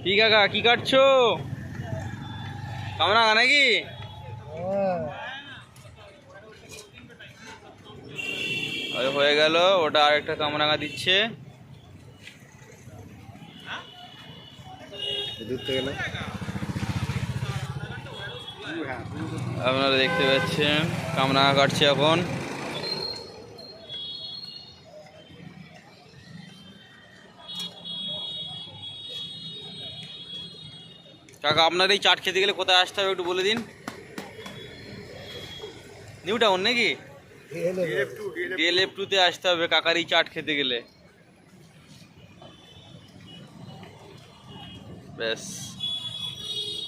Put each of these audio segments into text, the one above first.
কি কাকা কি কাটছো? কামরাঙা নাকি? হয়ে গেল, ওটা আরেকটা কামরাঙা দিচ্ছে। আপনারা দেখতে পাচ্ছেন কামরাঙা কাটছে এখন। কাকা আপনার এই চাট খেতে গেলে কোথায় আসতে হবে একটু বলে দিন। নিউ টাউন নাকি? DLF2 তে আসতে হবে কাকার এই চাট খেতে গেলে। ব্যাস,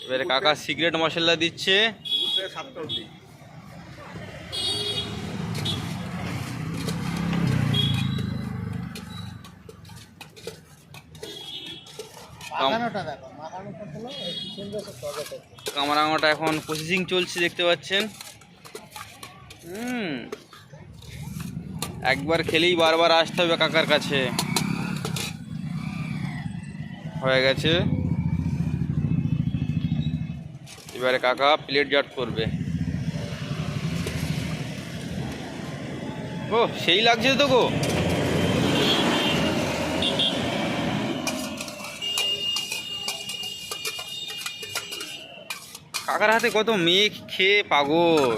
এবারে কাকা সিক্রেট মশলা দিচ্ছে। কামরাঙাটা এখন প্রসেসিং চলছে দেখতে পাচ্ছেন। একবার খেলেই বারবার আসতে হবে কাকার কাছে। হয়ে গেছে, এবারে কাকা প্লেট জাট করবে। ও সেই লাগছে তো গো। কাকার হাতে কত মেয়ে খেয়ে পাগল।